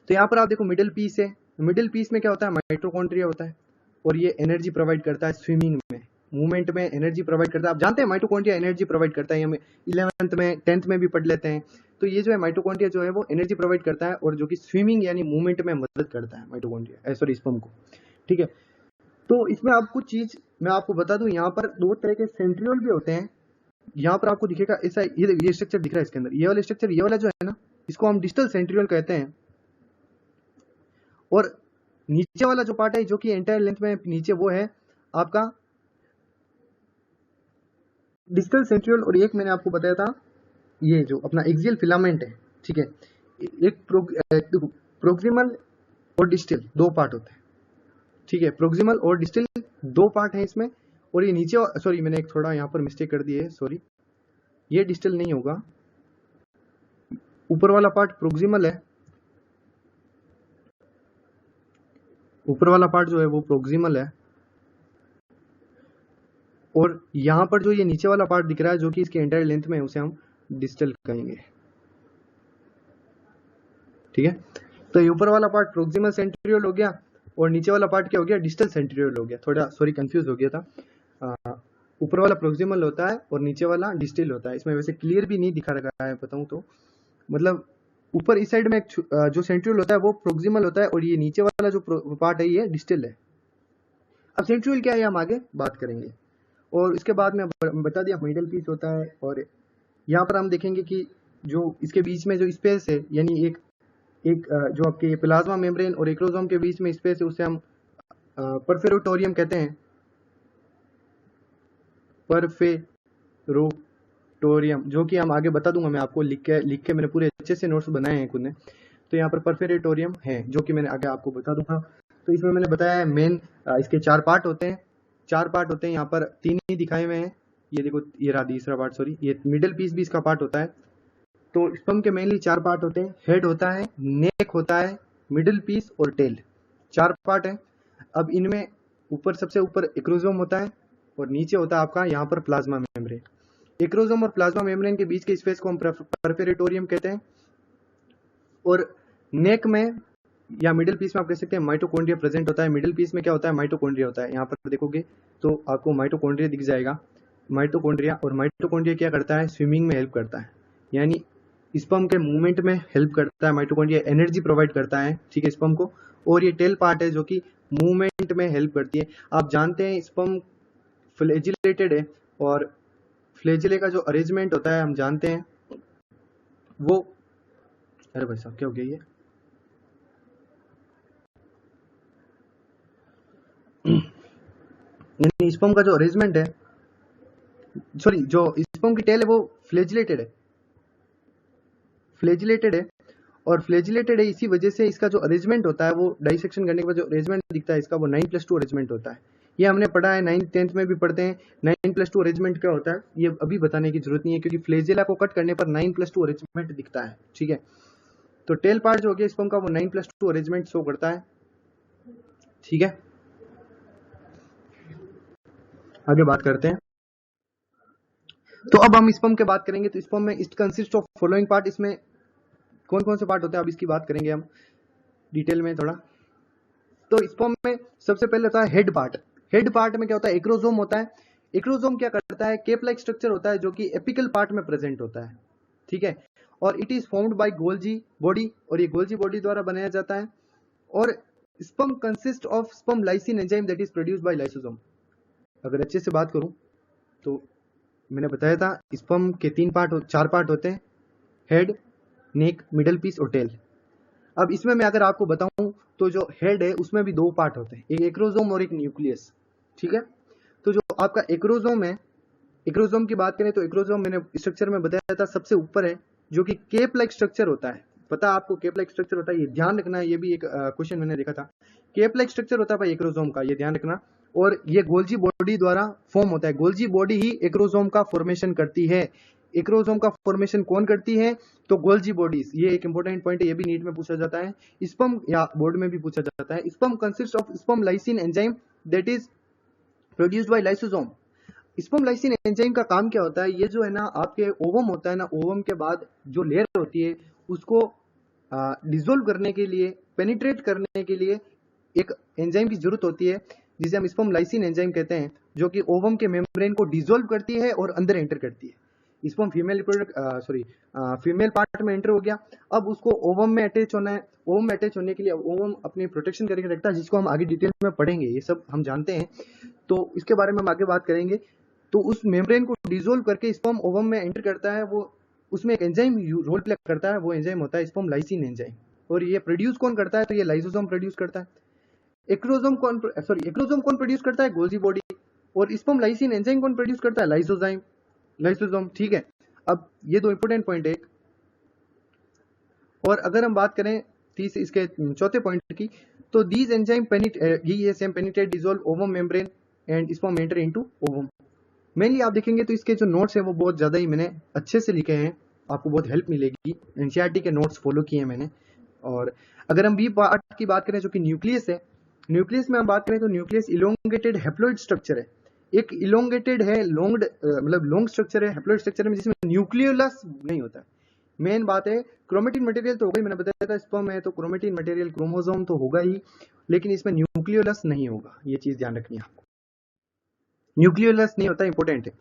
तो यहाँ पर आप देखो मिडिल पीस है, मिडिल पीस में क्या होता है, माइटोकॉन्ड्रिया होता है और ये एनर्जी प्रोवाइड करता है स्विमिंग में, मूवमेंट में एनर्जी प्रोवाइड करता है। आप जानते हैं माइटोकॉन्ड्रिया एनर्जी प्रोवाइड करता है, हम 11th में 10th में भी पढ़ लेते हैं। तो ये जो है माइटोकॉन्ड्रिया जो है वो एनर्जी प्रोवाइड करता है और जो कि स्विमिंग यानी मूवमेंट में मदद करता है माइटोकॉन्ड्रिया, सॉरी स्पर्म को, ठीक है। तो इसमें आप कुछ चीज मैं आपको बता दूं, यहाँ पर 2 तरह के सेंट्रियोल भी होते हैं। यहाँ पर आपको दिखेगा ऐसा, ये स्ट्रक्चर दिख रहा है इसके अंदर, ये वाला स्ट्रक्चर, ये वाला जो है ना, इसको हम डिस्टल सेंट्रियोल कहते हैं। और नीचे वाला जो पार्ट है जो कि एंटायर लेंथ में नीचे, वो है आपका डिस्टल सेंट्रियोल। और एक मैंने आपको बताया था ये जो अपना एक्सियल फिलामेंट है, ठीक है। एक प्रोक्सिमल और डिस्टल 2 पार्ट होते हैं, ठीक है। प्रोक्सिमल और डिस्टल 2 पार्ट है इसमें। और ये नीचे, सॉरी मैंने एक थोड़ा यहाँ पर मिस्टेक कर दी है, सॉरी, ये डिस्टल नहीं होगा, ऊपर वाला पार्ट प्रोक्सिमल है, ऊपर वाला पार्ट जो है वो प्रोक्सिमल है। और यहां पर जो ये नीचे वाला पार्ट दिख रहा है जो कि इसके एंटायर लेंथ में है, उसे हम डिस्टल कहेंगे, ठीक है। तो ये ऊपर वाला पार्ट प्रोक्सिमल सेंट्रियोल हो गया और नीचे वाला पार्ट क्या हो गया, डिस्टल सेंट्रियोल हो गया। थोड़ा सॉरी कंफ्यूज हो गया था, ऊपर वाला प्रोक्सिमल होता है और नीचे वाला डिस्टल होता है। इसमें वैसे क्लियर भी नहीं दिखा रखा है बताऊं तो, मतलब ऊपर इस साइड में जो सेंट्रियोल होता है वो प्रोक्सिमल होता है और ये नीचे वाला जो पार्ट है ये डिस्टल है। अब सेंट्रियोल क्या है हम आगे बात करेंगे। और इसके बाद में बता दिया मिडल पीस होता है। और यहाँ पर हम देखेंगे कि जो इसके बीच में जो स्पेस है, यानी एक जो आपके प्लाज्मा मेम्ब्रेन और एक्रोसोम के बीच में स्पेस है, उसे हम परफेरोटोरियम कहते हैं, परफेरोटोरियम, जो कि हम आगे बता दूंगा, मैं आपको लिख के मैंने पूरे अच्छे से नोट्स बनाए हैं खुद ने। तो यहाँ पर परफेरोटोरियम है जो कि मैंने आगे आपको बता दूंगा। तो इसमें मैंने बताया है मेन इसके 4 पार्ट होते हैं, 4 पार्ट होते हैं। यहाँ पर 3 ही दिखाए हुए हैं, ये देखो, ये रहा तीसरा पार्ट, सॉरी, ये मिडिल पीस भी इसका पार्ट होता है। तो स्पर्म के मेनली 4 पार्ट होते हैं, हेड होता है, नेक होता है, मिडिल पीस और टेल, 4 पार्ट है। अब इनमें ऊपर सबसे ऊपर एक्रोसोम होता है और नीचे होता है आपका यहाँ पर प्लाज्मा मेम्ब्रेन। एक्रोसोम और प्लाज्मा मेम्ब्रेन के बीच के स्पेस को हम परफेरोटोरियम कहते हैं। और नेक में या मिडिल पीस में आप कह सकते हैं माइटोकॉन्ड्रिया प्रेजेंट होता है। मिडिल पीस में क्या होता है, माइटोकॉन्ड्रिया होता है। यहाँ पर देखोगे तो आपको माइटोकॉन्ड्रिया दिख जाएगा, माइटोकॉन्ड्रिया। और माइटोकॉन्ड्रिया क्या करता है, स्विमिंग में हेल्प करता है, यानी स्पर्म के मूवमेंट में हेल्प करता है। माइटोकॉन्ड्रिया एनर्जी प्रोवाइड करता है, ठीक है, स्पर्म को। और ये टेल पार्ट है जो कि मूवमेंट में हेल्प करती है। आप जानते हैं स्पर्म फ्लैजिलेटेड है और फ्लैजिले का जो अरेंजमेंट होता है हम जानते हैं वो, अरे भाई साहब क्या हो गया ये, यानी स्पर्म का जो अरेंजमेंट है, सॉरी, जो स्पर्म की टेल है वो फ्लैजिलेटेड है, फ्लैजिलेटेड है। और फ्लैजिलेटेड है इसी वजह से इसका जो अरेंजमेंट होता है वो डाइसेक्शन करने के बाद जो अरेंजमेंट दिखता है इसका, वो 9+2 अरेंजमेंट होता है। ये हमने पढ़ा है, 9th 10th में भी पढ़ते हैं। 9+2 अरेंजमेंट क्या होता है ये अभी बताने की जरूरत नहीं है, क्योंकि फ्लैजिला को कट करने पर 9+2 अरेंजमेंट दिखता है, ठीक है। तो टेल पार्ट जो हो गया स्पर्म का, वो 9+2 अरेंजमेंट शो करता है, ठीक है। आगे बात करते हैं। तो अब हम स्पर्म की बात करेंगे। तो स्पर्म में it consist of following part, इसमें कौन कौन से पार्ट होते हैं अब इसकी बात करेंगे हम डिटेल में थोड़ा। तो स्पर्म में सबसे पहले होता है हेड पार्ट। हेड पार्ट में क्या होता है, एक्रोसोम होता है। एक्रोसोम क्या करता है, केप लाइक स्ट्रक्चर होता है जो कि एपिकल पार्ट में प्रेजेंट होता है, ठीक है। और it is formed by Golgi body, और ये गोल्जी बॉडी द्वारा बनाया जाता है। और sperm consist of sperm lysine enzyme that is produced by lysosome. अगर अच्छे से बात करूं तो मैंने बताया था स्पर्म के 4 पार्ट होते हैं, हेड, नेक, मिडल पीस और टेल। अब इसमें मैं अगर आपको बताऊं तो जो हेड है उसमें भी 2 पार्ट होते हैं, एक एक्रोसोम और एक न्यूक्लियस, ठीक है। तो जो आपका एक्रोसोम है, एक्रोसोम की बात करें तो एक्रोसोम मैंने स्ट्रक्चर में बताया था सबसे ऊपर है, जो कि केप लाइक स्ट्रक्चर होता है। पता आपको केप लाइक स्ट्रक्चर होता है, ये ध्यान रखना है, ये भी एक क्वेश्चन मैंने देखा था। केप लाइक स्ट्रक्चर होता है भाई एक्रोसोम का, ये ध्यान रखना। और ये गोल्जी बॉडी द्वारा फॉर्म होता है, गोल्जी बॉडी ही एक्रोसोम का फॉर्मेशन करती है। एक्रोसोम का फॉर्मेशन कौन करती है? तो गोल्जी बॉडीज, ये एक इंपॉर्टेंट पॉइंट है, ये भी नीट में पूछा जाता है, स्पर्म या बोर्ड में भी पूछा जाता है। Sperm consist of sperm lysine enzyme that is produced by lysosome. Sperm lysine enzyme का काम क्या होता है? ये जो है ना आपके ओवम होता है ना, ओवम के बाद जो लेयर होती है उसको डिसोल्व करने के लिए, पेनिट्रेट करने के लिए एक एंजाइम की जरूरत होती है जिसे हम स्पर्म लाइसिन एंजाइम कहते हैं, जो कि ओवम के मेम्ब्रेन को डिसोल्व करती है और अंदर एंटर करती है। स्पर्म फीमेल पार्ट में एंटर हो गया, अब उसको ओवम में अटैच होना है। ओवम में अटैच होने के लिए ओवम अपनी प्रोटेक्शन करके रखता है, जिसको हम आगे डिटेल में पढ़ेंगे, ये सब हम जानते हैं, तो इसके बारे में हम आगे बात करेंगे। तो उस मेम्ब्रेन को डिसोल्व करके स्पर्म ओवम में एंटर करता है, वो उसमें एक एंजाइम रोल प्ले करता है, वो एंजाइम होता है स्पर्म लाइसिन एंजाइम। और ये प्रोड्यूस कौन करता है? तो ये लाइसोसोम प्रोड्यूस करता है। एक्रोसोम कौन प्रोड्यूस करता है? Golgi body. और स्पर्म लाइसिन एंजाइम कौन प्रोड्यूस करता है? लाइसोसोम। ठीक है, अब ये दो इंपोर्टेंट पॉइंट है। और अगर हम बात करें इसके चौथे पॉइंट की, तो these enzyme penetrate dissolve ovum membrane and sperm enter into ovum. Mainly आप देखेंगे तो इसके जो नोट्स है वो बहुत ज्यादा ही मैंने अच्छे से लिखे हैं, आपको बहुत हेल्प मिलेगी। एनसीईआरटी के नोट्स फॉलो किए हैं मैंने। और अगर हम बी पार्ट की बात करें जो कि न्यूक्लियस है, न्यूक्लियस में हम बात करें तो न्यूक्लियस इलोंगेटेड हेप्लॉइड स्ट्रक्चर है। एक इलोंगेटेड है, लॉन्ग स्ट्रक्चर है हेप्लॉइड स्ट्रक्चर में, जिसमें न्यूक्लियोलस नहीं होता है। मेन बात है क्रोमेटिन मटेरियल तो होगा ही, मैंने बताया था स्पर्म है तो क्रोमेटिन मटेरियल क्रोमोसोम तो होगा ही, लेकिन इसमें न्यूक्लियोलस नहीं होगा, ये चीज ध्यान रखनी है आपको। न्यूक्लियोलस नहीं होता, इंपॉर्टेंट है।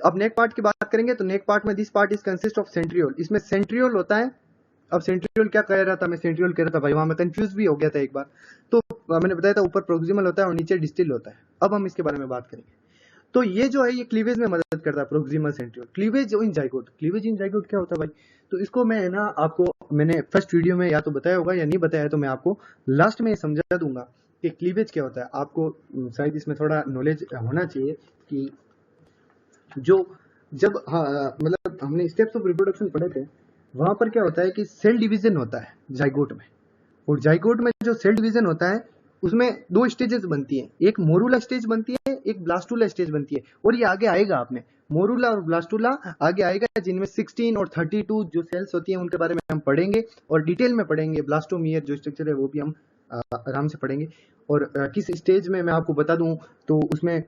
अब नेक पार्ट की बात करेंगे तो नेक पार्ट में this part is consist of centriole, इसमें सेंट्रियोल होता है। अब सेंट्रियोल क्या कह रहा था मैं? सेंट्रियोल कह रहा था भाई, वहां मैं कंफ्यूज भी हो गया था एक बार। तो मैंने बताया था ऊपर प्रोक्सिमल होता है और नीचे डिस्टिल होता है। अब हम इसके बारे में बात करेंगे। तो ये जो है ये क्लीवेज में मदद करता है, प्रोक्सिमल सेंट्रियोल। क्लीवेज इन जाइगोट, क्लीवेज इन जाइगोट क्या होता है भाई? तो इसको मैं ना आपको मैंने फर्स्ट वीडियो में या तो बताया होगा या नहीं बताया, तो मैं आपको लास्ट में समझा दूंगा कि क्लीवेज क्या होता है। आपको शायद इसमें थोड़ा नॉलेज होना चाहिए कि जब मतलब हमने स्टेप्स ऑफ रिप्रोडक्शन पढ़े थे, वहां पर क्या होता है कि सेल डिवीजन होता है जाइगोट में। और जाइगोट में जो सेल डिवीजन होता है उसमें दो स्टेजेस बनती है, एक मोरूला स्टेज बनती है, एक ब्लास्टुला स्टेज बनती है। और ये आगे आएगा, आपने मोरूला और ब्लास्टुला आगे आएगा, जिनमें 16 और 32 जो सेल्स होती हैं उनके बारे में हम पढ़ेंगे और डिटेल में पढ़ेंगे। ब्लास्टोमियर जो स्ट्रक्चर है वो भी हम आराम से पढ़ेंगे। और किस स्टेज में मैं आपको बता दूं, तो उसमें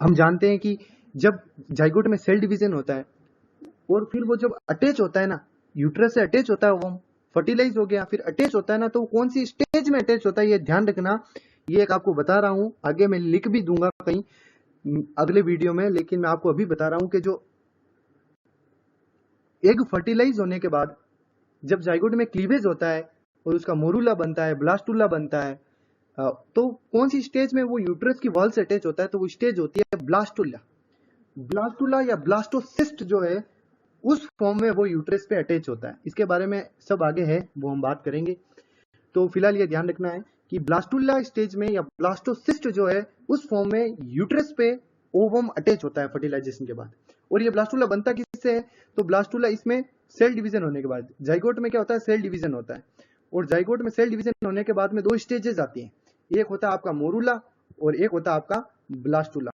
हम जानते हैं कि जब जाइगोट में सेल डिवीजन होता है और फिर वो जब अटैच होता है ना, यूट्रस से अटैच होता है, वो फर्टिलाइज हो गया, फिर अटैच होता है ना, तो कौन सी स्टेज में अटैच होता है ये ध्यान रखना। ये एक आपको बता रहा हूं, आगे मैं लिख भी दूंगा कहीं अगले वीडियो में, लेकिन मैं आपको अभी बता रहा हूं कि जो एग फर्टिलाइज होने के बाद जब जाइगोट में क्लीवेज होता है और उसका मोरूला बनता है, ब्लास्टुला बनता है, तो कौन सी स्टेज में वो यूट्रस की वॉल से अटैच होता है? तो वो स्टेज होती है ब्लास्टुला। ब्लास्टुला या ब्लास्टोसिस्ट जो है उस फॉर्म में वो यूट्रस पे अटैच होता है। इसके बारे में सब आगे है, वो हम बात करेंगे। तो फिलहाल ये ध्यान रखना है कि ब्लास्टुला स्टेज में या ब्लास्टोसिस्ट जो है उस फॉर्म में यूट्रस पे ओवम अटैच होता है फर्टिलाइजेशन के बाद। और ये ब्लास्टुला बनता किससे है? तो ब्लास्टुला इसमें सेल डिवीजन होने के बाद, जाइगोट में क्या होता है? सेल डिवीजन होता है। और जाइगोट में सेल डिवीजन होने के बाद में दो स्टेजेस आती हैं, एक होता है आपका मोरूला और एक होता है आपका ब्लास्टुला।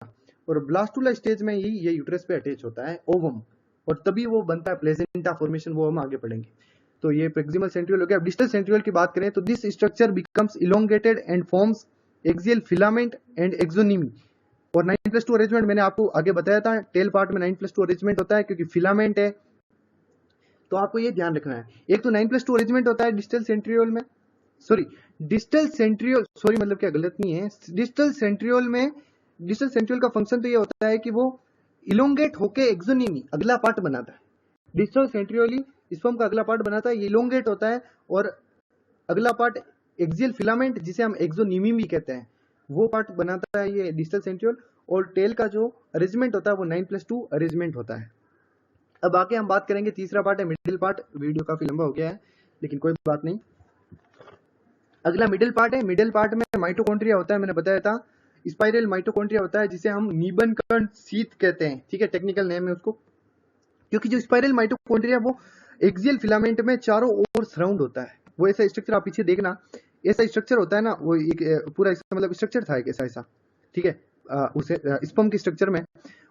और ब्लास्टुला स्टेज में ही ये यूट्रस पे अटैच होता है ओवम, और तभी वो बनता है प्लेसेंटा फॉर्मेशन, वो हम आगे पढ़ेंगे। तो ये प्रोक्सिमल सेंट्रियोल हो गया। अब डिस्टल सेंट्रियोल की बात करें तो this structure becomes elongated and forms axial filament and axoneme. और 9+2 अरेंजमेंट मैंने आपको आगे बताया था, टेल पार्ट में 9+2 अरेंजमेंट होता है क्योंकि फिलामेंट है, तो आपको ये ध्यान रखना है। एक तो 9+2 अरेंजमेंट होता है डिस्टल सेंट्रियोल में, मतलब क्या गलत नहीं है, डिस्टल सेंट्रियोल का फंक्शन तो ये होता है कि वो इलोंगेट होके एक्सोनीमी अगला पार्ट बनाता है। डिस्टल सेंट्रियोली स्पर्म का अगला पार्ट बनाता है, ये इलोंगेट होता है, और अगला पार्ट एक्सियल फिलामेंट जिसे हम एक्सोनीमी भी कहते हैं, वो पार्ट बनाता है ये डिस्टल सेंट्रियोल। और टेल का जो अरेंजमेंट होता है वो 9+2 अरेंजमेंट होता है। अब आगे हम बात करेंगे, तीसरा पार्ट है मिडिल पार्ट। वीडियो काफी लंबा हो गया है लेकिन कोई बात नहीं। अगला मिडिल पार्ट है। मिडिल पार्ट में माइटोकॉन्ड्रिया होता है, मैंने बताया था स्पाइरल माइटोकॉन्ड्रिया होता है, जिसे हम निबन कण शीथ कहते हैं, ठीक है, टेक्निकल नेम है उसको। क्योंकि जो स्पाइरल माइटोकॉन्ड्रिया वो एक्सियल फिलामेंट में चारों ओर सराउंड होता है। वो ऐसा स्ट्रक्चर आप पीछे देखना, ऐसा स्ट्रक्चर होता है ना, वो एक पूरा मतलब स्ट्रक्चर था एक ऐसा ऐसा, ठीक है, उसे स्पर्म के स्ट्रक्चर में,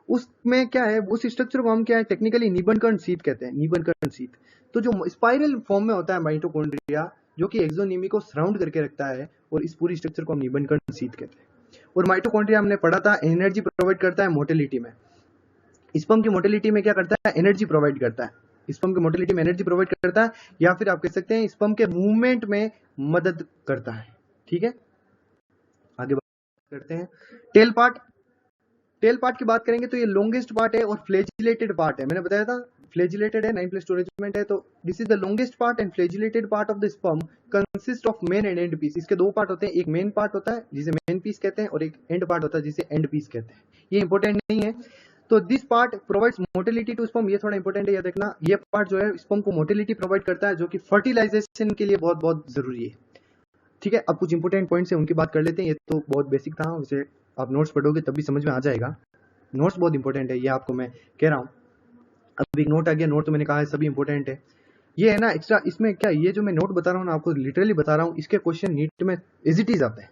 उसमें क्या है, उस स्ट्रक्चर को हम क्या है टेक्निकली निबंधकर्ण शीथ कहते हैं, निबंधकर्ण शीथ। तो जो स्पाइरल फॉर्म में होता है माइटोकॉन्ड्रिया, जो कि एक्सोनिमी को सराउंड करके रखता है, और इस पूरी स्ट्रक्चर को हम निबंधकर्ण शीथ कहते हैं। और माइटोकॉन्ड्रिया हमने पढ़ा था एनर्जी प्रोवाइड करता है मोटिलिटी में। स्पर्म की मोटिलिटी में क्या करता है, एनर्जी प्रोवाइड करता है। स्पर्म की मोटिलिटी में एनर्जी प्रोवाइड करता है, या फिर आप कह सकते हैं स्पर्म के मूवमेंट में मदद करता है। ठीक है, आगे बात करते हैं टेल पार्ट। टेल पार्ट की बात करेंगे तो ये लॉन्गेस्ट पार्ट है और फ्लैजिलेटेड पार्ट है। मैंने बताया था फ्लैजिलेटेड है, 9 स्टोरेज है। तो this is the longest part and flagellated part of the sperm consist of main and and piece. इसके दो पार्ट होते हैं, एक मेन पार्ट होता है जिसे मेन पीस कहते हैं, और एक एंड पार्ट होता है जिसे एंड पीस कहते हैं। ये इंपॉर्टेंट नहीं है। तो this part provides motility to sperm, ये थोड़ा इंपॉर्टेंट है, ये देखना। ये पार्ट जो है स्पर्म को मोटिलिटी प्रोवाइड करता है, जो कि फर्टिलाइजेशन के लिए बहुत बहुत जरूरी है। ठीक है, अब कुछ इंपॉर्टेंट पॉइंट्स है उनकी बात कर लेते हैं। ये तो बहुत बेसिक था, उसे आप नोट्स पढ़ोगे तब भी समझ में आ जाएगा। नोट्स बहुत इंपॉर्टेंट है, ये आपको मैं कह रहा हूँ। अब एक नोट आ गया, नोट तो मैंने कहा है सभी इंपॉर्टेंट है। ये है ना एक्स्ट्रा, इसमें क्या, ये जो मैं नोट बता रहा हूँ ना आपको, लिटरली बता रहा हूँ, इसके क्वेश्चन नीट में एज इट इज आता है।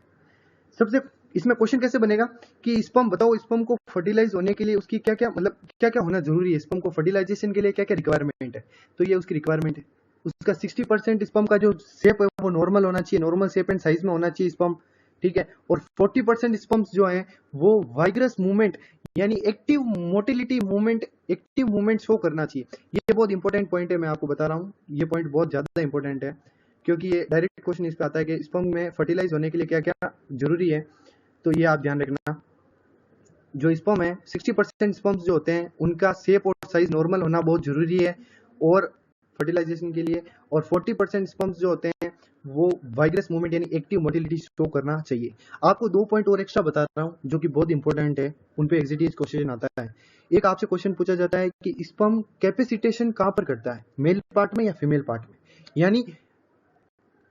सबसे इसमें क्वेश्चन कैसे बनेगा कि स्पर्म बताओ, स्पर्म को फर्टिलाइज होने के लिए उसकी क्या क्या मतलब क्या क्या होना जरूरी है, स्पर्म को फर्टिलाइजेशन के लिए क्या क्या रिक्वायरमेंट है। तो ये उसकी रिक्वायरमेंट है। उसका 60% स्पर्म का जो शेप है वो नॉर्मल होना चाहिए, नॉर्मल शेप एंड साइज में होना चाहिए स्पर्म। ठीक है, और 40% स्पर्म्स जो है वो वाइग्रस मूवमेंट यानी active motility movement, active movement show करना चाहिए। ये बहुत इंपॉर्टेंट पॉइंट है, मैं आपको बता रहा हूँ। ये पॉइंट बहुत ज्यादा इंपॉर्टेंट है, क्योंकि ये डायरेक्ट क्वेश्चन इस पे आता है कि स्पर्म में फर्टिलाइज होने के लिए क्या क्या जरूरी है। तो ये आप ध्यान रखना। जो स्पर्म है 60% स्पर्म्स जो होते हैं उनका शेप और साइज नॉर्मल होना बहुत जरूरी है और फर्टिलाइजेशन के लिए, और 40% स्पर्म्स जो होते हैं वो वाइग्रस मूवमेंट यानी एक्टिव मोटिलिटी शो करना चाहिए। आपको 2 पॉइंट और एक्स्ट्रा बता रहा हूँ जो कि बहुत इंपॉर्टेंट है, उन पे एग्जिटिव क्वेश्चन आता है। एक आपसे क्वेश्चन पूछा जाता है कि स्पर्म कैपेसिटेशन कहाँ पर करता है, मेल पार्ट में या फीमेल पार्ट में, यानी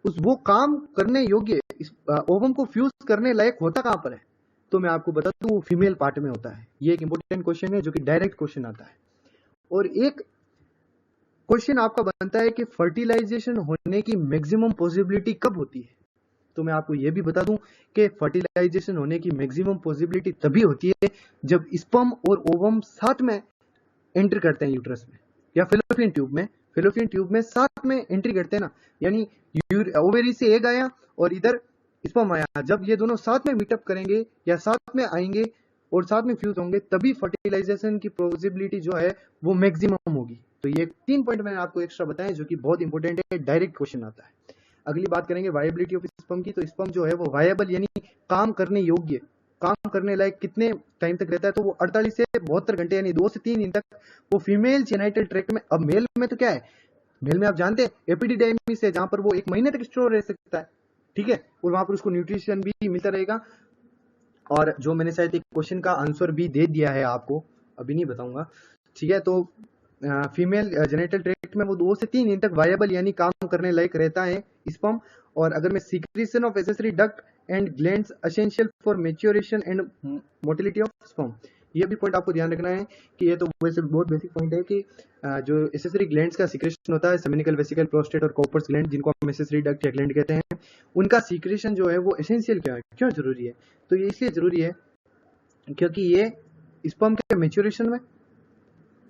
उस वो काम करने योग्य ओवम को फ्यूज करने लायक होता कहां पर है। तो मैं आपको बता दूं वो फीमेल पार्ट में होता है। ये एक इंपॉर्टेंट क्वेश्चन है जो कि डायरेक्ट क्वेश्चन आता है। और एक क्वेश्चन आपका बनता है कि फर्टिलाइजेशन होने की मैक्सिमम पॉसिबिलिटी कब होती है। तो मैं आपको यह भी बता दूं कि फर्टिलाइजेशन होने की मैक्सिमम पॉसिबिलिटी तभी होती है जब स्पर्म और ओवम साथ में एंटर करते हैं यूट्रस में या फेलोपियन ट्यूब में। फेलोपियन ट्यूब में साथ में एंट्री करते हैं ना, यानी ओवेरी से एग आया और इधर स्पर्म आया, जब ये दोनों साथ में मीटअप करेंगे या साथ में आएंगे और साथ में फ्यूज होंगे तभी फर्टिलाइजेशन की पॉसिबिलिटी जो है वो मैक्सिमम होगी। तो ये 3 पॉइंट मैंने आपको एक्स्ट्रा बताए जो कि बहुत इंपॉर्टेंट है, डायरेक्ट क्वेश्चन आता है। अगली बात करेंगे वायबिलिटी ऑफ स्पर्म की। तो स्पर्म जो है वो वायबल यानी काम करने योग्य, काम करने लायक कितने टाइम तक रहता है, तो वो 48 से 72 घंटे यानी 2 से 3 दिन तक वो फीमेल जेनाइटल ट्रैक्ट में। अब मेल में तो क्या है, मेल में आप जानते हैं एपिडिडाइमिस है जहां पर वो 1 महीने तक स्टोर रह सकता है। ठीक है, और वहां पर उसको न्यूट्रिशन भी मिलता रहेगा। और जो मैंने शायद एक क्वेश्चन का आंसर भी दे दिया है आपको, अभी नहीं बताऊंगा। ठीक है, तो फीमेल जेनिटल ट्रैक्ट में वो 2 से 3 दिन तक वायबल यानी काम करने लायक रहता है स्पर्म। और अगर मैं secretion of accessory duct and glands essential for maturation and motility of sperm, ये भी पॉइंट आपको ध्यान रखना है कि ये तो वैसे बहुत बेसिक पॉइंट है कि जो एसेसरी ग्लैंड्स का सीक्रेशन होता है, सेमिनिकल, वेसिकल, प्रोस्टेट और कॉपर्स ग्लैंड जिनको हम एसेसरी डक्ट या ग्लैंड कहते हैं, उनका सीक्रेशन जो है वो एसेंशियल क्या है, क्यों जरूरी है। तो ये इसलिए जरूरी है क्योंकि ये स्पर्म के मैच्योरेशन में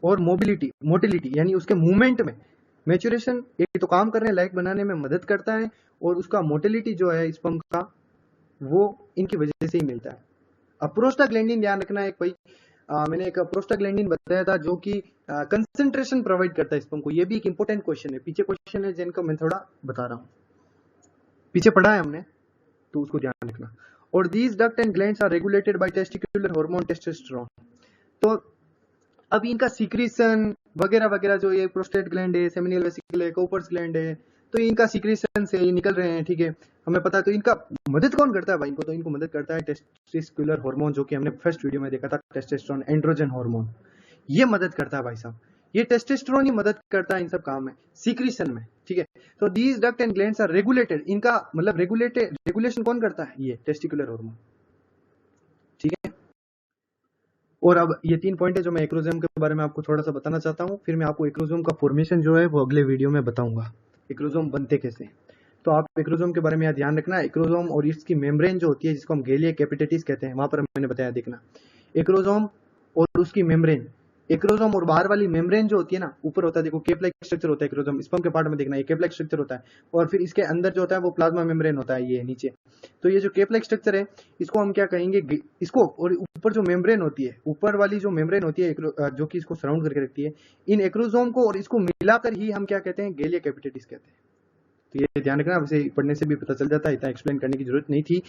और मोटिलिटी यानी उसके मूवमेंट में, मैच्योरेशन एक तो काम करने लायक बनाने में मदद करता है और उसका मोटिलिटी जो है स्पर्म का वो इनकी वजह से ही मिलता है। अब प्रोस्टाग्लैंडिन ध्यान रखना है भाई, मैंने एक प्रोस्टाग्लैंडिन बताया था जो कि कंसंट्रेशन प्रोवाइड करता है स्पर्म को। ये भी एक इंपॉर्टेंट क्वेश्चन है, पीछे क्वेश्चन है जिनको मैं थोड़ा बता रहा हूँ, पीछे पढ़ा है हमने तो उसको ध्यान रखना। और these duct and glands are regulated by testicular hormone testosterone. तो अब इनका सीक्रेशन वगैरह वगैरह जो ये प्रोस्टेट ग्लैंड है, सेमिनियल वेसिकल है, कॉपर्स ग्लैंड है, तो इनका सीक्रेशन से ये निकल रहे हैं। ठीक है, हमें पता है। तो इनका मदद कौन करता है भाई इनको, तो इनको मदद करता है टेस्टिकुलर हार्मोन जो कि हमने फर्स्ट वीडियो में देखा था, टेस्टोस्टेरोन एंड्रोजन हार्मोन। ये मदद करता है भाई साहब, ये टेस्टोस्टेरोन ही मदद करता है इन सब काम में, सीक्रेशन में। ठीक है, तो these duct and glands are regulated, इनका मतलब रेगुलेशन कौन करता है, ये टेस्टिकुलर हार्मोन। ठीक है, और अब ये 3 पॉइंट है जो मैं एक्रोसोम के बारे में आपको थोड़ा सा बताना चाहता हूँ, फिर मैं आपको एक्रोसोम का फॉर्मेशन जो है वो अगले वीडियो में बताऊंगा, एक्रोसोम बनते कैसे। तो आप एक्रोसोम के बारे में ध्यान रखना, एक्रोसोम और इसकी मेम्ब्रेन जो होती है जिसको हम गैलिया कैपिटेटिस कहते हैं, वहां पर मैंने बताया देखना, एक्रोसोम और उसकी मेम्ब्रेन, एक्रोसोम और बाहर वाली मेम्ब्रेन जो होती है ना, ऊपर होता है देखो केप लाइक स्ट्रक्चर होता है एक्रोसोम, स्पर्म के पार्ट में देखना ये केप लाइक स्ट्रक्चर होता है, और फिर इसके अंदर जो होता है वो प्लाज्मा मेम्ब्रेन होता है ये नीचे। तो ये जो केप लाइक स्ट्रक्चर है इसको हम क्या कहेंगे, इसको, और ऊपर जो मेम्ब्रेन होती है, ऊपर वाली जो मेम्ब्रेन होती है जो कि इसको सराउंड करके रखती है, इन एक्रोसोम को और इसको मिलाकर ही हम क्या कहते हैं, गैलिया कैपिटेटिस कहते हैं। तो ये ध्यान रखना, वैसे पढ़ने से भी पता चल जाता है, इतना एक्सप्लेन करने की जरूरत नहीं थी,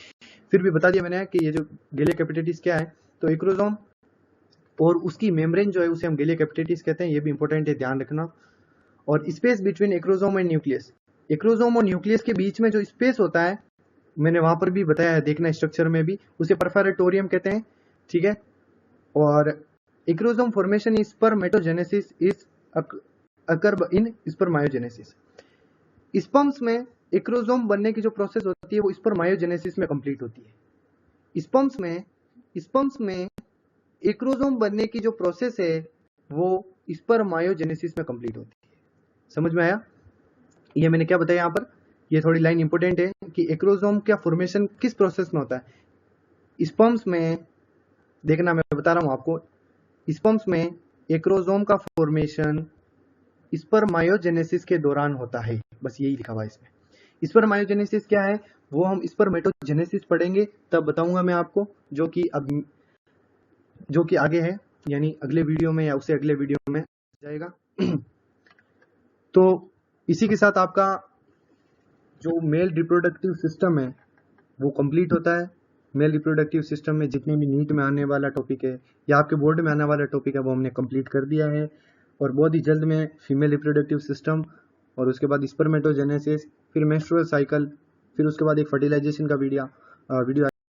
फिर भी बता दिया मैंने कि ये जो गैलिया कैपिटेटिस क्या है। तो एक्रोसोम और उसकी मेम्ब्रेन जो है उसे हम गैलिया कैपिटेटिस कहते हैं, ये भी इंपॉर्टेंट है, ध्यान रखना। और space between acrosome and nucleus, acrosome और न्यूक्लियस के बीच में जो स्पेस होता है, मैंने वहां पर भी बताया है देखना, स्ट्रक्चर में भी, उसे परफेरेटोरियम कहते हैं, ठीक है। और acrosome formation is spermatogenesis is occur in spermiogenesis, sperms में एक्रोसोम बनने की जो प्रोसेस होती है वो स्पर्मायोजेनेसिस में कंप्लीट होती है। स्पर्म्स में एक्रोसोम बनने की जो प्रोसेस है वो स्पर्मायोजेनेसिस में कंप्लीट होती है। समझ में आया? ये मैंने क्या बताया यहाँ पर, ये थोड़ी लाइन इंपॉर्टेंट है कि एक्रोसोम का फॉर्मेशन किस प्रोसेस में होता है। स्पर्म्स में देखना, मैं बता रहा हूं आपको, स्पर्म्स में एक्रोसोम का फॉर्मेशन स्पर्मायोजेनेसिस के दौरान होता है, बस यही लिखा हुआ है इसमें। स्पर्मायोजेनेसिस क्या है वो हम स्पर्मेटोजेनेसिस पढ़ेंगे तब बताऊंगा मैं आपको, जो कि आगे है, यानी अगले वीडियो में या उससे अगले वीडियो में जाएगा। तो इसी के साथ आपका जो मेल रिप्रोडक्टिव सिस्टम है वो कंप्लीट होता है। मेल रिप्रोडक्टिव सिस्टम में जितने भी नीट में आने वाला टॉपिक है या आपके बोर्ड में आने वाला टॉपिक है वो हमने कंप्लीट कर दिया है, और बहुत ही जल्द में फीमेल रिप्रोडक्टिव सिस्टम, और उसके बाद स्पर्मेटोजेनेसिस, फिर मेंस्ट्रुअल साइकिल, फिर उसके बाद एक फर्टिलाइजेशन का वीडियो